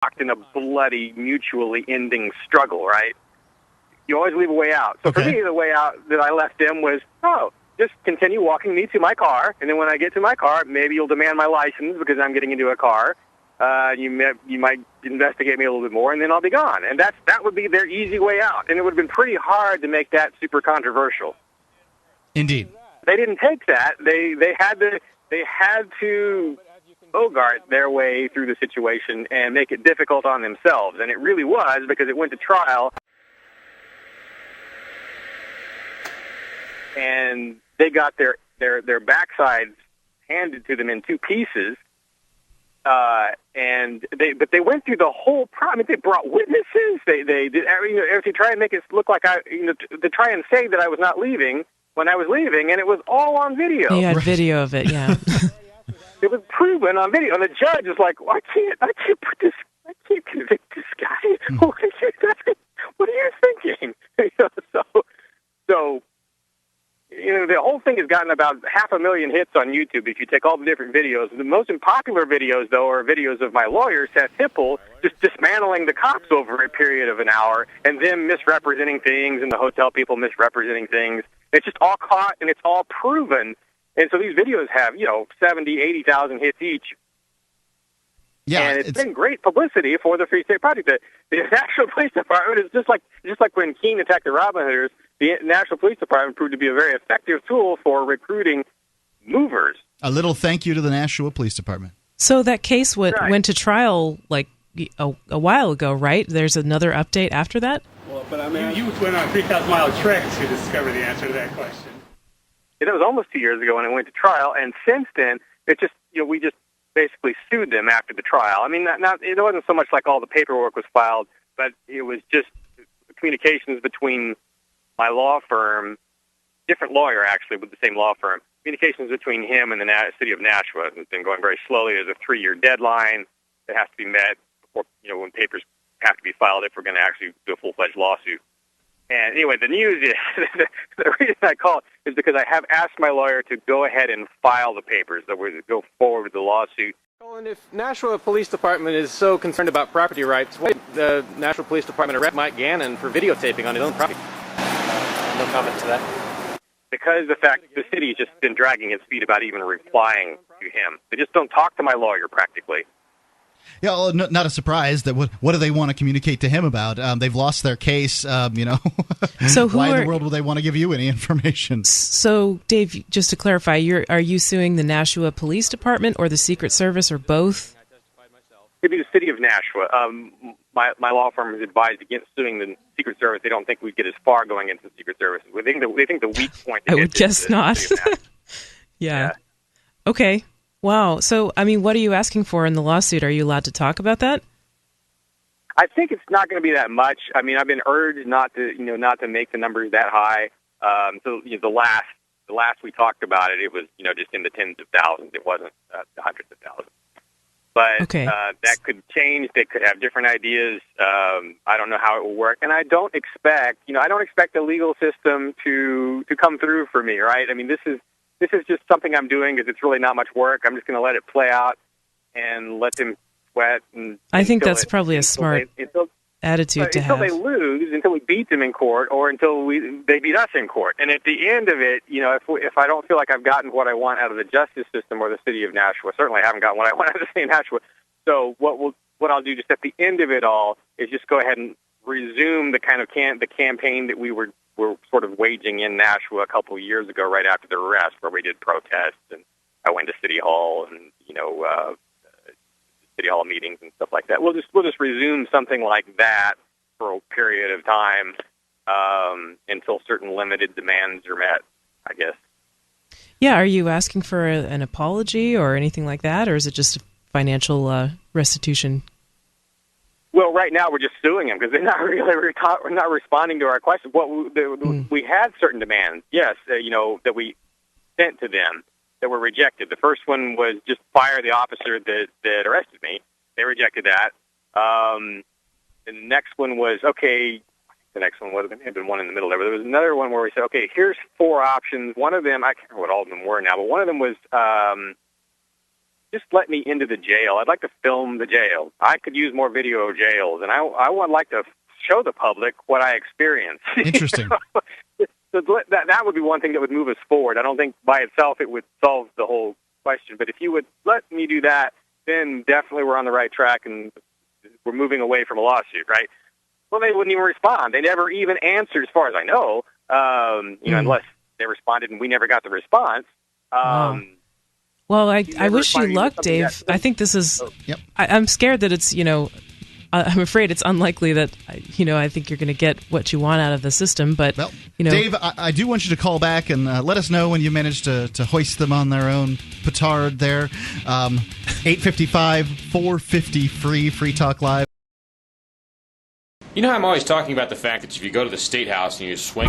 locked in a bloody, mutually ending struggle, right? You always leave a way out. So for me, the way out that I left him was, just continue walking me to my car, and then when I get to my car, maybe you'll demand my license because I'm getting into a car. You might investigate me a little bit more, and then I'll be gone. And that would be their easy way out. And it would have been pretty hard to make that super controversial. Indeed. They didn't take that. They had to bogart their way through the situation and make it difficult on themselves. And it really was, because it went to trial. And they got their backsides handed to them in two pieces, but they went through the whole problem. I mean, they brought witnesses. They did to try and make it look like to try and say that I was not leaving when I was leaving, and it was all on video. You had video of it, yeah. It was proven on video, and the judge is like, well, I can't convict this guy. What are you thinking? So. The whole thing has gotten about 500,000 hits on YouTube if you take all the different videos. The most popular videos, though, are videos of my lawyer, Seth Hipple, just dismantling the cops over a period of an hour and them misrepresenting things and the hotel people misrepresenting things. It's just all caught and it's all proven. And so these videos have, 70,000, 80,000 hits each. Yeah, and it's been great publicity for the Free State Project. The National Police Department is just like when Keene attacked the Robin Hooders. The National Police Department proved to be a very effective tool for recruiting movers. A little thank you to the Nashua Police Department. So that case went to trial like a while ago, right? There's another update after that? Well, but I mean, you went on a 3,000-mile trek to discover the answer to that question. It was almost 2 years ago when it went to trial, and since then, we just basically sued them after the trial. I mean, it wasn't so much like all the paperwork was filed, but it was just communications between my law firm, different lawyer actually, with the same law firm. Communications between him and the city of Nashua has been going very slowly. There's a 3-year deadline that has to be met before, when papers have to be filed if we're going to actually do a full-fledged lawsuit. And anyway, the news is, the reason I called is because I have asked my lawyer to go ahead and file the papers, that we're to go forward with the lawsuit. Colin, if Nashua Police Department is so concerned about property rights, why did the Nashua Police Department arrest Mike Gannon for videotaping on his own property? No comment to that. Because the fact the city's just been dragging its feet about even replying to him. They just don't talk to my lawyer practically. Yeah, well, not a surprise that what do they want to communicate to him about? They've lost their case, So why in the world would they want to give you any information? So, Dave, just to clarify, are you suing the Nashua Police Department or the Secret Service or both? It'd be the city of Nashua. My law firm is advised against suing the Secret Service. They don't think we'd get as far going into the Secret Service. They think the weak point. I would guess not. Yeah. Okay. Wow. So, I mean, what are you asking for in the lawsuit? Are you allowed to talk about that? I think it's not going to be that much. I mean, I've been urged not to make the numbers that high. So the last we talked about it, it was just in the tens of thousands. It wasn't the hundreds of thousands. But that could change. They could have different ideas. I don't know how it will work, and I don't expect the legal system to come through for me. Right? I mean, this is just something I'm doing because it's really not much work. I'm just going to let it play out and let them sweat. I think that's probably a smart attitude to have. Until they lose, until we beat them in court, or until they beat us in court. And at the end of it, if I don't feel like I've gotten what I want out of the justice system or the city of Nashua, certainly I haven't gotten what I want out of the city of Nashua. So what I'll do just at the end of it all is just go ahead and resume the kind of the campaign that we were sort of waging in Nashua a couple of years ago, right after the arrest, where we did protests, and I went to City Hall and City Hall meetings and stuff like that. We'll just resume something like that for a period of time until certain limited demands are met, I guess. Yeah, are you asking for an apology or anything like that, or is it just financial restitution? Well, right now we're just suing them because they're not really not responding to our questions. We had certain demands, yes, that we sent to them that were rejected. The first one was just fire the officer that arrested me. They rejected that. And the next one was, okay, the next one would have been one in the middle there, but there was another one where we said, okay, here's 4 options. One of them, I can't remember what all of them were now, but one of them was just let me into the jail. I'd like to film the jail. I could use more video of jails, and I would like to show the public what I experienced. Interesting. So that would be one thing that would move us forward. I don't think by itself it would solve the whole question, but if you would let me do that, then definitely we're on the right track and we're moving away from a lawsuit, right? Well, they wouldn't even respond. They never even answered, as far as I know, unless they responded and we never got the response. Wow. Well, I wish you luck, Dave. I think this is. Yep. I'm scared that it's. I'm afraid it's unlikely that. I think you're going to get what you want out of the system. But well, Dave, I do want you to call back and let us know when you manage to hoist them on their own petard. There, 855-450 Free Talk Live. You know how I'm always talking about the fact that if you go to the State House and you swing